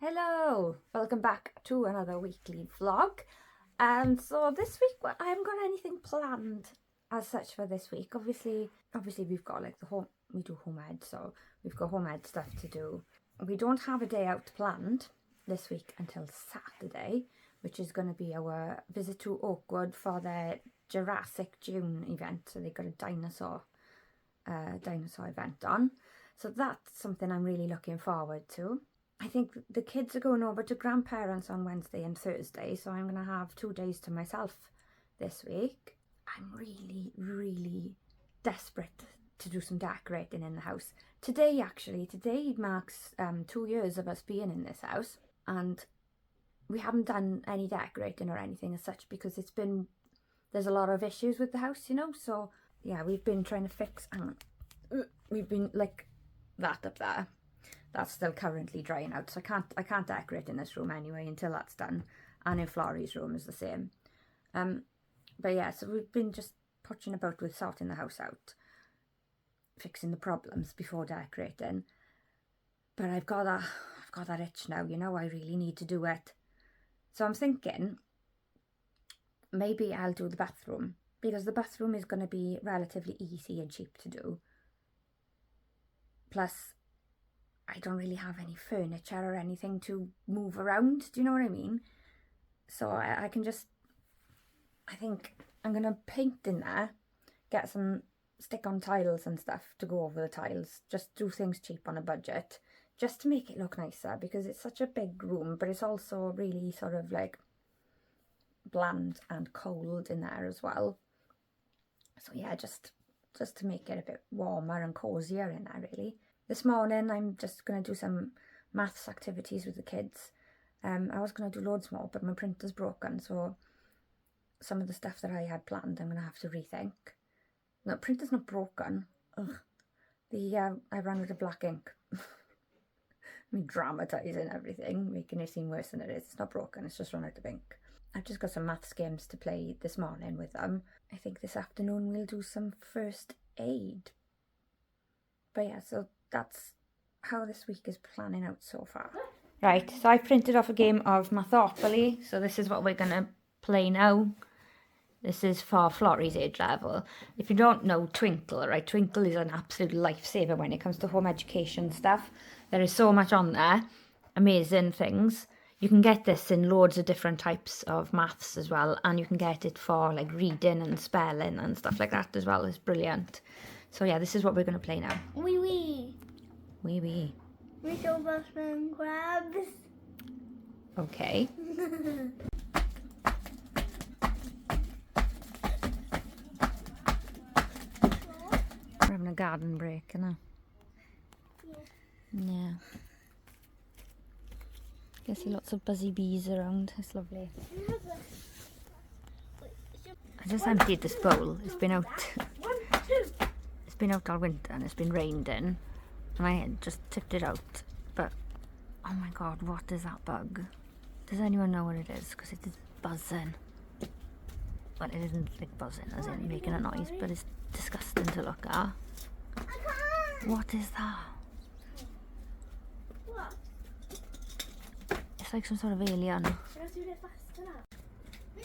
Hello, welcome back to another weekly vlog. So this week I haven't got anything planned as such for this week. Obviously we've got like we do home ed, so we've got home ed stuff to do. We don't have a day out planned this week until Saturday, which is going to be our visit to Oakwood for their Jurassic June event. So they got a dinosaur event on. So that's something I'm really looking forward to. I think the kids are going over to grandparents on Wednesday and Thursday, so I'm going to have 2 days to myself this week. I'm really desperate to do some decorating in the house. Today marks 2 years of us being in this house, and we haven't done any decorating or anything as such because there's a lot of issues with the house, so yeah, we've been trying to fix, we've been like that up there. That's still currently drying out, so I can't decorate in this room anyway until that's done, and in Florrie's room is the same. But yeah, so we've been just pushing about with sorting the house out, fixing the problems before decorating. But I've got that itch now, I really need to do it. So I'm thinking maybe I'll do the bathroom, because the bathroom is going to be relatively easy and cheap to do. Plus, I don't really have any furniture or anything to move around, do you know what I mean? So I think I'm going to paint in there, get some stick-on tiles and stuff to go over the tiles, just do things cheap on a budget, just to make it look nicer, because it's such a big room, but it's also really sort of like bland and cold in there as well. So yeah, just to make it a bit warmer and cozier in there, really. This morning I'm just going to do some maths activities with the kids. I was going to do loads more, but my printer's broken, so some of the stuff that I had planned I'm going to have to rethink. No, printer's not broken. Ugh. I ran out of black ink. Me dramatising everything, making it seem worse than it is. It's not broken, it's just run out of ink. I've just got some maths games to play this morning with them. I think this afternoon we'll do some first aid. But yeah, so that's how this week is planning out so far. Right, so I printed off a game of Mathopoly, so this is what we're going to play now. This is for Florrie's age level. If you don't know Twinkle, right, Twinkle is an absolute lifesaver when it comes to home education stuff. There is so much on there, amazing things. You can get this in loads of different types of maths as well, and you can get it for like reading and spelling and stuff like that as well. It's brilliant. So yeah, this is what we're going to play now. Wee wee. Wee wee. Little Bushman crabs. Okay. We're having a garden break, innit? Yeah. I can see lots of buzzy bees around. It's lovely. I just emptied this bowl. It's been out. It's been out all winter and it's been rained in, and I just tipped it out. But oh my god, what is that bug? Does anyone know what it is? Because it is buzzing. Well, it isn't like buzzing as in making a noise, but it's disgusting to look at. What is that? What? It's like some sort of alien. Should I do it faster now? No.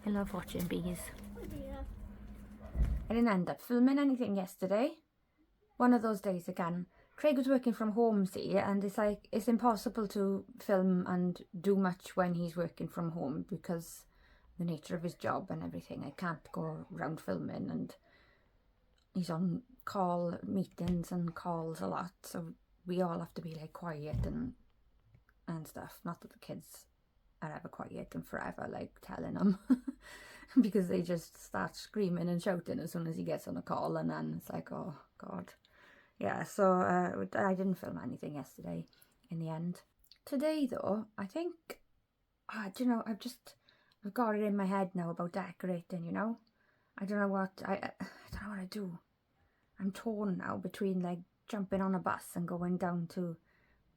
I love watching bees. Oh dear. I didn't end up filming anything yesterday. One of those days again. Craig was working from home, see, and it's impossible to film and do much when he's working from home because the nature of his job and everything. I can't go around filming, and he's on call meetings and calls a lot, so we all have to be like quiet and stuff. Not that the kids are ever quiet and forever, like telling them, because they just start screaming and shouting as soon as he gets on a call, and then it's like, oh god. Yeah, so I didn't film anything yesterday in the end. Today though, I think, do you know, I've got it in my head now about decorating, I don't know what I don't know what I do. I'm torn now between like jumping on a bus and going down to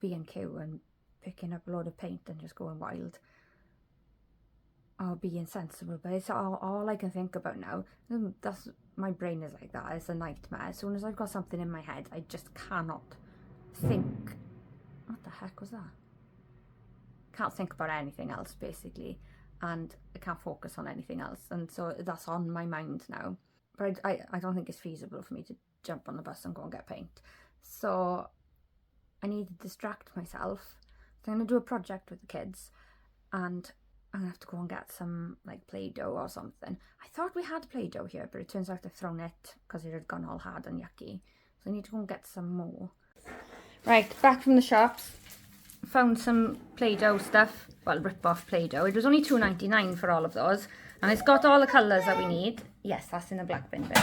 B&Q and picking up a load of paint and just going wild, not being sensible, but it's all I can think about now. That's my brain is like that. It's a nightmare. As soon as I've got something in my head, I just cannot think. What the heck was that? Can't think about anything else, basically, and I can't focus on anything else, and so that's on my mind now. But I don't think it's feasible for me to jump on the bus and go and get paint, so I need to distract myself. So I'm going to do a project with the kids, and I'm going to have to go and get some like Play-Doh or something. I thought we had Play-Doh here, but it turns out I've thrown it because it had gone all hard and yucky, so I need to go and get some more. Right, back from the shops. Found some Play-Doh stuff, well, rip-off Play-Doh. It was only $2.99 for all of those, and it's got all the colours that we need. Yes, that's in the black bin bit.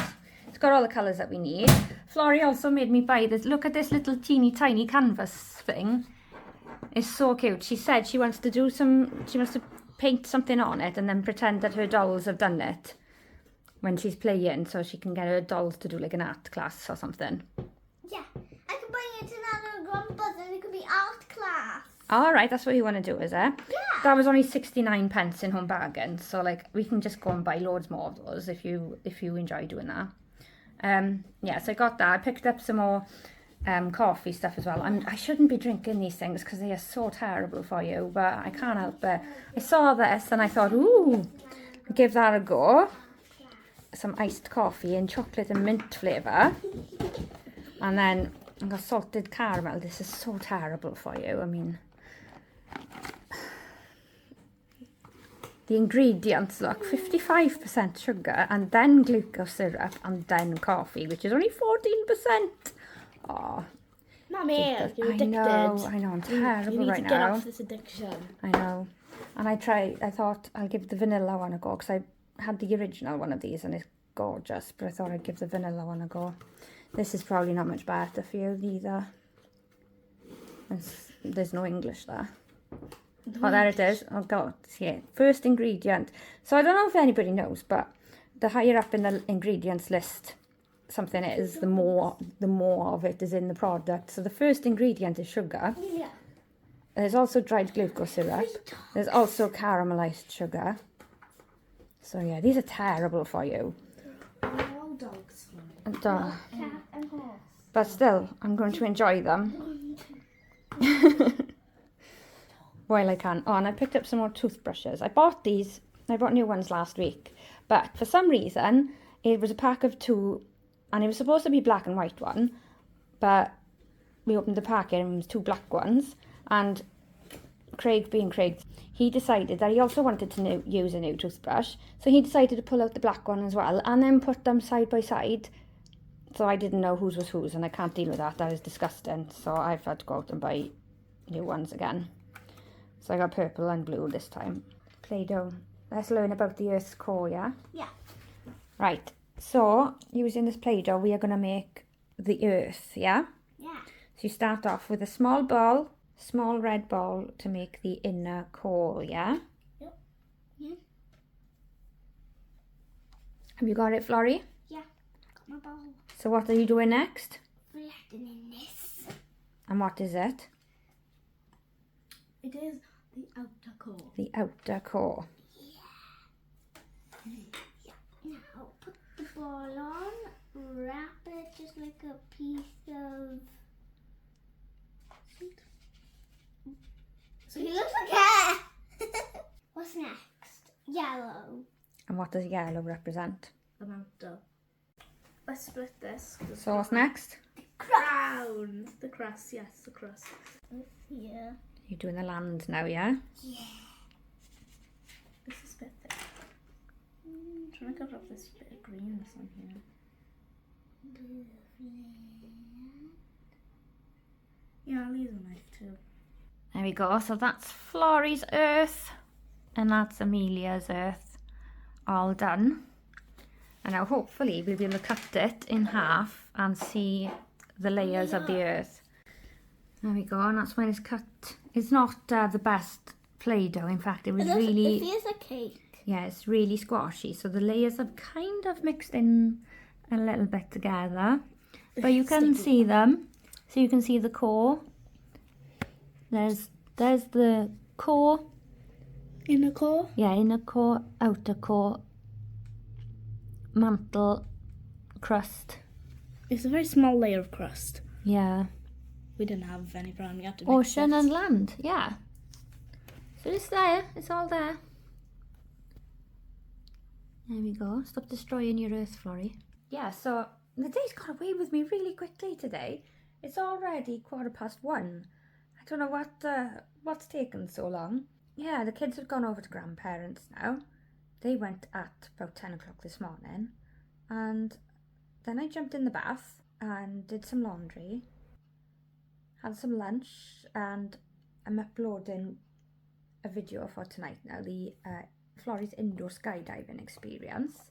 It's got all the colours that we need. Florrie also made me buy this. Look at this little teeny tiny canvas thing. It's so cute. She said she wants to do she wants to paint something on it and then pretend that her dolls have done it when she's playing, so she can get her dolls to do like an art class or something. Yeah, I can bring it to another grandpa's and it could be art class. All right, that's what you want to do, is it? Yeah. That was only 69 pence in Home Bargains, so like we can just go and buy loads more of those if you enjoy doing that. Yeah, so I got that. I picked up some more coffee stuff as well. I shouldn't be drinking these things because they are so terrible for you, but I can't help it. I saw this and I thought, ooh, give that a go. Some iced coffee in chocolate and mint flavour. And then I got salted caramel. This is so terrible for you. I mean, the ingredients, look, 55% sugar and then glucose syrup and then coffee, which is only 14%. Oh, Mummy, you're addicted. I know, I'm terrible you need right to get now. off this addiction. I know. And I thought I'll give the vanilla one a go because I had the original one of these and it's gorgeous, but I thought I'd give the vanilla one a go. This is probably not much better for you either. There's no English there. Oh, there it is. Oh, God. Yeah. First ingredient. So I don't know if anybody knows, but the higher up in the ingredients list something is, the more of it is in the product. So the first ingredient is sugar. Yeah. There's also dried glucose syrup. There's also caramelized sugar. So yeah, these are terrible for you. All dogs. And, Cat and horse. but still, I'm going to enjoy them while I can. Oh, and I picked up some more toothbrushes. I bought new ones last week, but for some reason it was a pack of 2, and it was supposed to be black and white one, but we opened the packet and it was 2 black ones, and Craig, being Craig, he decided that he also wanted to use a new toothbrush, so he decided to pull out the black one as well and then put them side by side. So I didn't know whose was whose, and I can't deal with that. That is disgusting. So I've had to go out and buy new ones again. So I got purple and blue this time. Play-Doh. Let's learn about the Earth's core, yeah? Yeah. Right. So using this Play-Doh, we are going to make the Earth, yeah? Yeah. So you start off with a small ball, small red ball to make the inner core, yeah? Yep. Yeah. Have you got it, Florrie? Yeah. Got my ball. So what are you doing next? Flattening this. And what is it? It is the outer core. The outer core. Now put the ball on, wrap it just like a piece of sweet. So he looks like hair. What's next? Yellow. And what does yellow represent? The outer. Let's split this. So what's next? Crown. The crust, yes, the crust. This here. You're doing the land now, yeah? Yeah. This is a bit thick. Trying to cover up this bit of greenness on here. Yeah, I'll use a knife too. There we go. So that's Florrie's Earth. And that's Amelia's Earth. All done. And now hopefully we'll be able to cut it in half and see the layers of the Earth. There we go. And that's when it's cut. It's not the best Play-Doh. In fact, it was really... It feels like cake. Yeah, it's really squashy. So the layers have kind of mixed in a little bit together. But you can see them. So you can see the core. There's the core. Inner core? Yeah, inner core, outer core, mantle, crust. It's a very small layer of crust. Yeah. We didn't have any brown. We had to mix Ocean it. and land, yeah. So it's there, it's all there. There we go. Stop destroying your earth, Florrie. Yeah, so the day's got away with me really quickly today. It's already 1:15. I don't know what's taken so long. Yeah, the kids have gone over to grandparents now. They went at about 10 o'clock this morning. And then I jumped in the bath and did some laundry. Had some lunch, and I'm uploading a video for tonight now, the Florrie's indoor skydiving experience.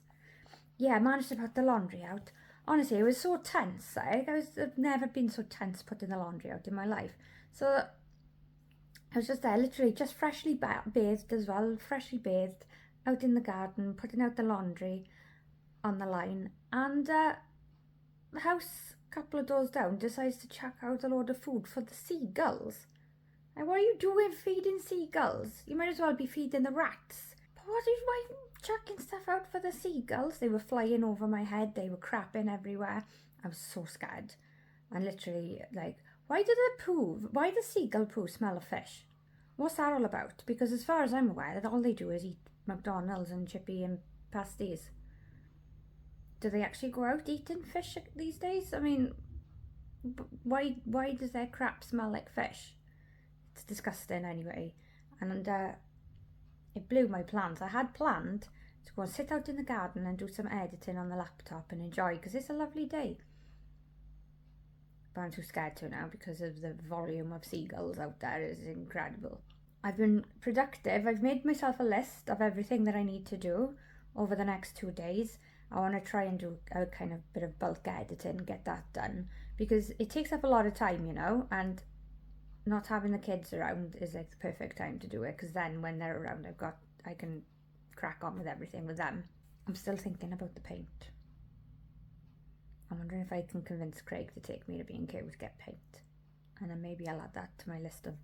Yeah, I managed to put the laundry out. Honestly, it was so tense. I've never been so tense putting the laundry out in my life. So I was just there, literally just freshly bathed as well, freshly bathed, out in the garden, putting out the laundry on the line. And the house, a couple of doors down, decides to chuck out a load of food for the seagulls. And what are you doing feeding seagulls? You might as well be feeding the rats. But why chucking stuff out for the seagulls? They were flying over my head. They were crapping everywhere. I was so scared. And literally, like, why does seagull poo smell of fish? What's that all about? Because as far as I'm aware, all they do is eat McDonald's and chippy and pasties. Do they actually go out eating fish these days? I mean, why does their crap smell like fish? It's disgusting anyway. And it blew my plans. I had planned to go and sit out in the garden and do some editing on the laptop and enjoy, because it's a lovely day. But I'm too scared to now because of the volume of seagulls out there. It is incredible. I've been productive. I've made myself a list of everything that I need to do over the next 2 days. I want to try and do a kind of bit of bulk editing, get that done, because it takes up a lot of time, you know, and not having the kids around is like the perfect time to do it, because then when they're around I can crack on with everything with them. I'm still thinking about the paint. I'm wondering if I can convince Craig to take me to B&Q to get paint, and then maybe I'll add that to my list of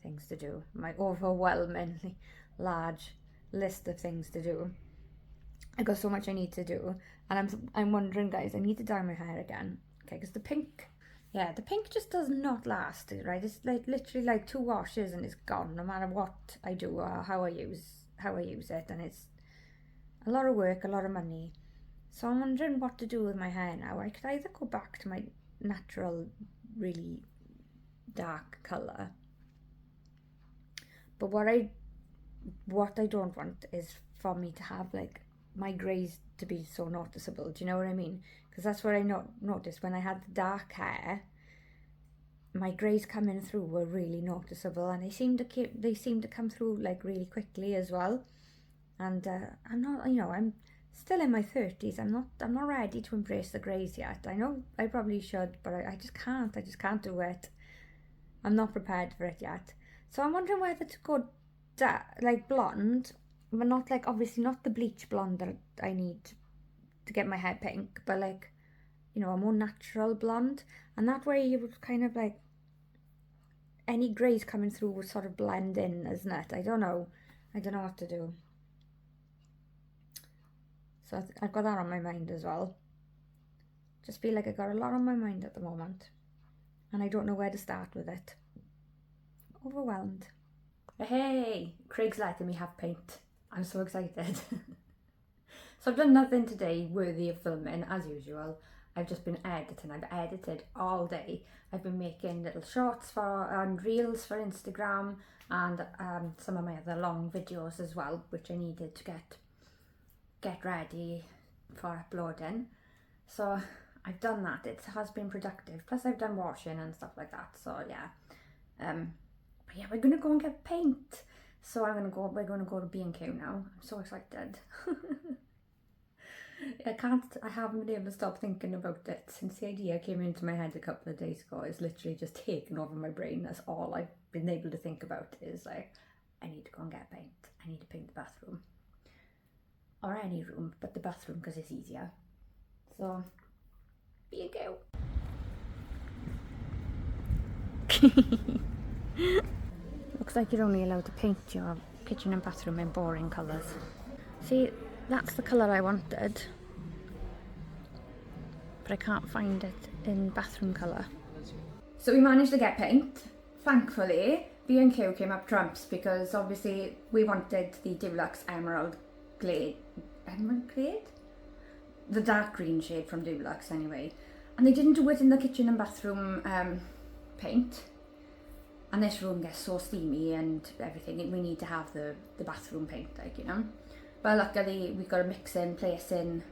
things to do, my overwhelmingly large list of things to do. I got so much I need to do, and I'm wondering, guys, I need to dye my hair again, okay, because the pink just does not last, right? It's like literally like 2 washes and it's gone, no matter what I do or how I use it, and it's a lot of work, a lot of money. So I'm wondering what to do with my hair now. I could either go back to my natural, really dark colour, but what I don't want is for me to have like my greys to be so noticeable. Do you know what I mean? Because that's what I noticed when I had the dark hair. My greys coming through were really noticeable, and they seem to come through like really quickly as well. And I'm not, I'm still in my 30s. I'm not ready to embrace the greys yet. I know I probably should, but I just can't. I just can't do it. I'm not prepared for it yet. So I'm wondering whether to go like blonde, but not like, obviously not the bleach blonde that I need to get my hair pink, but like, a more natural blonde. And that way you would kind of like, any greys coming through would sort of blend in, isn't it? I don't know what to do. So I've got that on my mind as well. Just feel like I got a lot on my mind at the moment, and I don't know where to start with it. Overwhelmed. Hey, Craig's letting me have paint. I'm so excited. So I've done nothing today worthy of filming, as usual. I've just been editing. I've edited all day. I've been making little shorts and reels for Instagram, and some of my other long videos as well, which I needed to get ready for uploading. So I've done that. It has been productive. Plus I've done washing and stuff like that. So yeah. But yeah, we're gonna go and get paint. So we're gonna go to B&Q now. I'm so excited. I haven't been able to stop thinking about it since the idea came into my head a couple of days ago. It's literally just taken over my brain. That's all I've been able to think about, is like, I need to go and get paint. I need to paint the bathroom. Or any room, but the bathroom because it's easier. So, B&Q. Looks like you're only allowed to paint your kitchen and bathroom in boring colours. See, that's the colour I wanted, but I can't find it in bathroom colour. So we managed to get paint. Thankfully, B&Q came up trumps because obviously we wanted the Deluxe Emerald Glade. Emerald Glade? The dark green shade from Deluxe anyway. And they didn't do it in the kitchen and bathroom paint. And this room gets so steamy and everything. We need to have the bathroom paint, like, you know. But luckily we got a mix in place in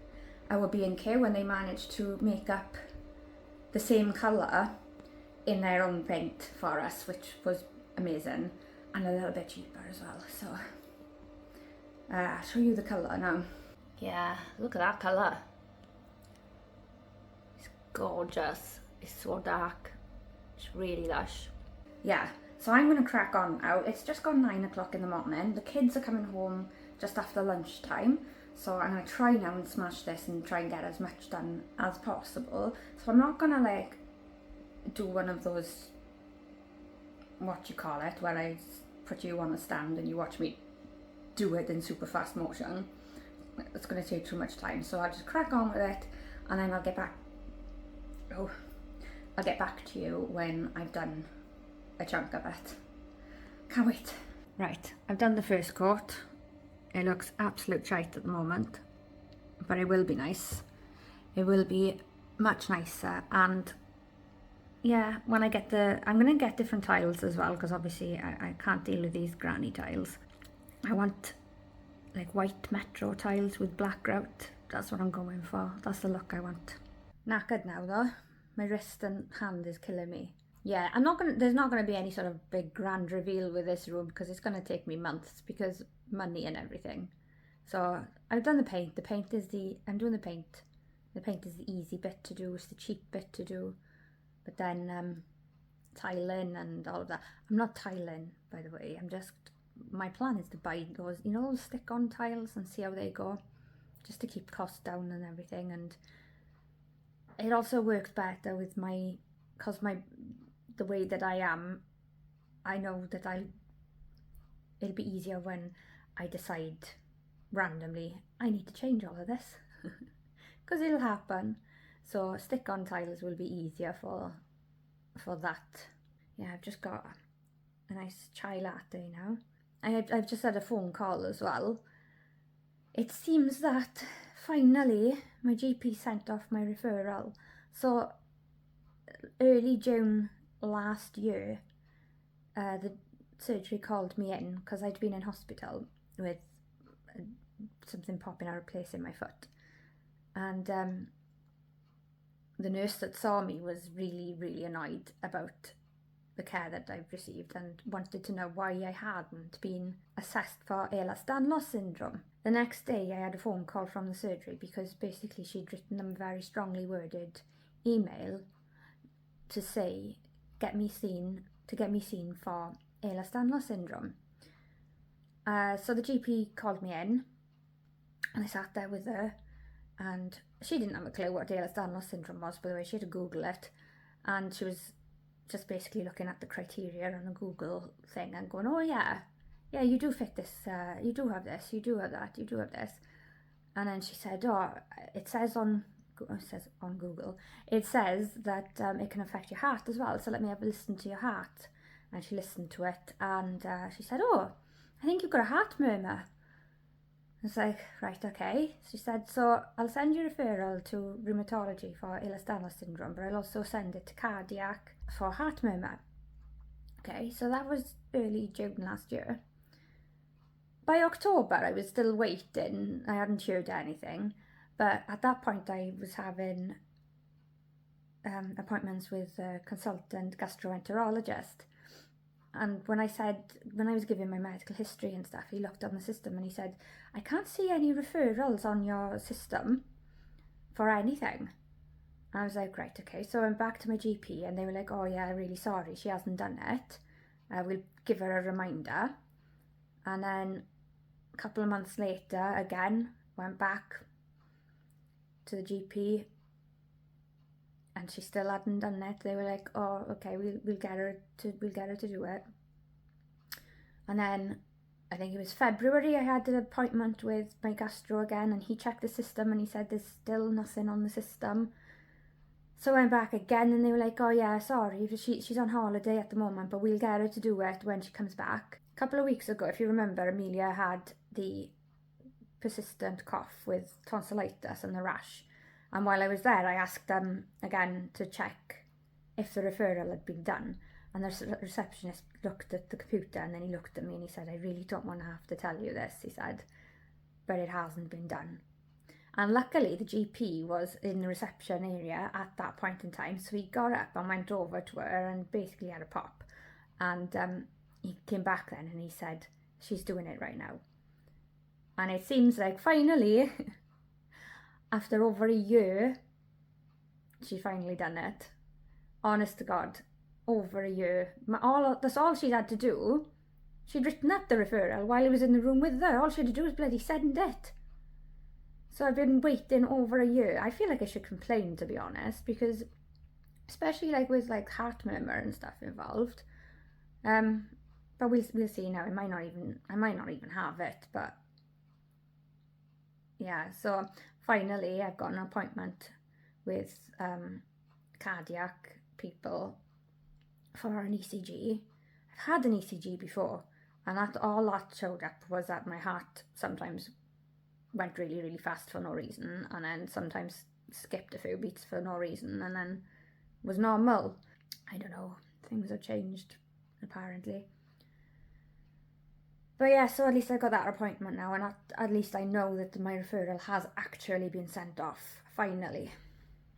our B&Q when they managed to make up the same colour in their own paint for us, which was amazing and a little bit cheaper as well. So I'll show you the colour now. Yeah, look at that colour. It's gorgeous. It's so dark. It's really lush. Yeah, so I'm going to crack on now. It's just gone 9 o'clock in the morning. The kids are coming home just after lunchtime. So I'm going to try now and smash this and try and get as much done as possible. So I'm not going to like do one of those, what you call it, where I put you on a stand and you watch me do it in super fast motion. It's going to take too much time, so I'll just crack on with it and then I'll get back to you when I've done a chunk of it. Can't wait. Right, I've done the first coat. It looks absolute shite at the moment, but it will be nice. It will be much nicer. And yeah, when I get I'm going to get different tiles as well, because obviously I can't deal with these granny tiles. I want like white metro tiles with black grout. That's what I'm going for. That's the look I want. Knackered now though. My wrist and hand is killing me. Yeah, there's not gonna be any sort of big grand reveal with this room because it's gonna take me months because money and everything. So I've done the paint. I'm doing the paint. The paint is the easy bit to do, it's the cheap bit to do. But then tiling and all of that. I'm not tiling, by the way. My plan is to buy those, you know, those stick-on tiles and see how they go, just to keep costs down and everything. And it also works better with the way that I am. I know that it'll be easier when I decide randomly I need to change all of this, because it'll happen. So stick-on tiles will be easier for that. Yeah, I've just got a nice chai latte now. I've just had a phone call as well. It seems that finally my GP sent off my referral. So early June last year, the surgery called me in because I'd been in hospital with something popping out of place in my foot. And the nurse that saw me was really, really annoyed about the care that I've received and wanted to know why I hadn't been assessed for Ehlers-Danlos syndrome. The next day I had a phone call from the surgery because basically she'd written them a very strongly worded email to say get me seen for Ehlers-Danlos syndrome. So the GP called me in and I sat there with her, and she didn't have a clue what Ehlers-Danlos syndrome was, by the way. She had to Google it, and she was just basically looking at the criteria on a Google thing and going, oh yeah, you do fit this, you do have this, you do have that, you do have this. And then she said, it says on Google, it says that it can affect your heart as well, so let me have a listen to your heart. And she listened to it, and she said, I think you've got a heart murmur. I was like, right, okay. She said, so I'll send you a referral to rheumatology for Ehlers-Danlos syndrome, but I'll also send it to cardiac for heart murmur. Okay, so that was early June last year. By October, I was still waiting. I hadn't heard anything. But at that point, I was having appointments with a consultant gastroenterologist. And when I was giving my medical history and stuff, he looked on the system and he said, I can't see any referrals on your system for anything. And I was like, right, okay. So I went back to my GP and they were like, oh yeah, really sorry, she hasn't done it. We'll give her a reminder. And then a couple of months later, again, went back to the GP and she still hadn't done it. They were like, oh, okay, we'll get her to do it. And then I think it was February, I had an appointment with my gastro again, and he checked the system and he said there's still nothing on the system. So I went back again and they were like, oh yeah, sorry, she's on holiday at the moment, but we'll get her to do it when she comes back. A couple of weeks ago, if you remember, Amelia had the persistent cough with tonsillitis and the rash. And while I was there, I asked them again to check if the referral had been done. And the receptionist looked at the computer and then he looked at me and he said, I really don't want to have to tell you this, he said, but it hasn't been done. And luckily the GP was in the reception area at that point in time, so he got up and went over to her and basically had a pop. And he came back then and he said, she's doing it right now. And it seems like finally, after over a year, she's finally done it. Honest to God, over a year. That's all she'd had to do. She'd written up the referral while he was in the room with her. All she had to do was bloody send it. So I've been waiting over a year. I feel like I should complain, to be honest, because especially like with like heart murmur and stuff involved. But we'll see now. I might not even have it, but yeah. So finally, I've got an appointment with cardiac people for an ECG. I've had an ECG before, and all that showed up was that my heart sometimes went really, really fast for no reason, and then sometimes skipped a few beats for no reason, and then was normal. I don't know, things have changed, apparently. But yeah, so at least I got that appointment now, and at least I know that my referral has actually been sent off, finally.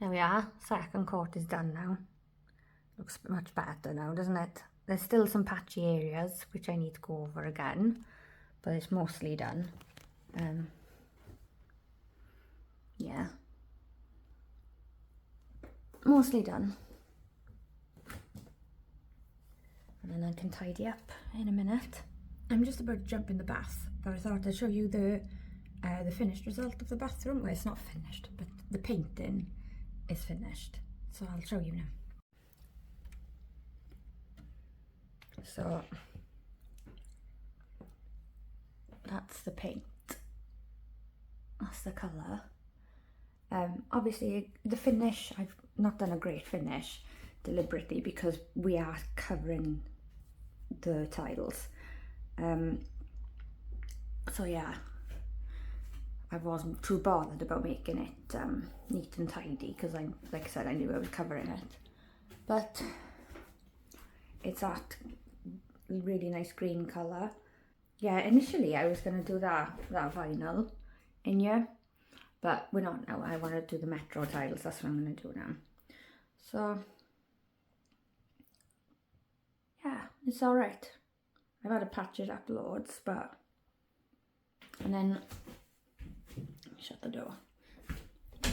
There we are, second coat is done now. Looks much better now, doesn't it? There's still some patchy areas, which I need to go over again, but it's mostly done. Yeah, mostly done. And then I can tidy up in a minute. I'm just about to jump in the bath, but I thought I'd show you the finished result of the bathroom. Well, it's not finished, but the painting is finished. So I'll show you now. So that's the paint. That's the colour. Obviously the finish, I've not done a great finish deliberately because we are covering the tiles. So yeah, I wasn't too bothered about making it neat and tidy because like I said, I knew I was covering it. But it's that really nice green colour. Yeah, initially I was going to do that vinyl in here, but we're not now. I want to do the metro tiles, that's what I'm going to do now. So yeah, it's alright. I've had to patch it up loads, but, and then shut the door.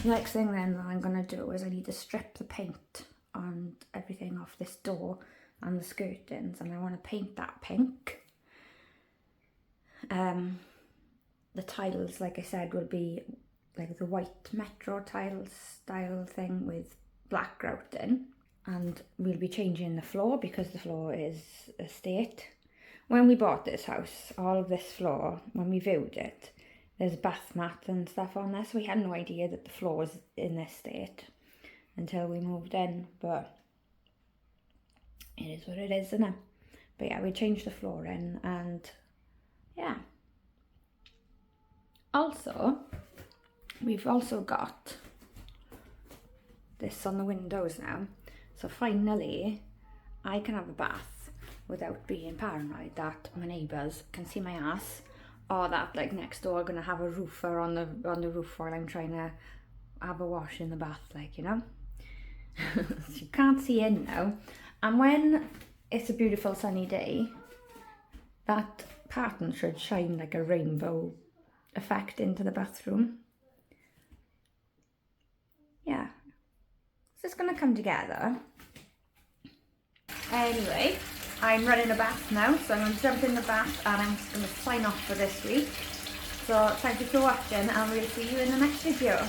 Next thing then that I'm going to do is I need to strip the paint on everything off this door and the skirtings, and I want to paint that pink. The tiles, like I said, will be like the white metro tile style thing with black grouting, and we'll be changing the floor because the floor is a state. When we bought this house, all of this floor, when we viewed it, there's bath mat and stuff on there, so we had no idea that the floor was in this state until we moved in, but it is what it is, isn't it? But yeah, we changed the floor in, and yeah. Also, we've also got this on the windows now, so finally I can have a bath without being paranoid that my neighbours can see my ass, or that like next door are gonna have a roofer on the roof while I'm trying to have a wash in the bath, like, you know. So you can't see in now, and when it's a beautiful sunny day, that pattern should shine like a rainbow effect into the bathroom. Yeah, so it's gonna come together. Anyway, I'm running a bath now, so I'm going to jump in the bath and I'm just going to sign off for this week. So thank you for watching, and we'll see you in the next video.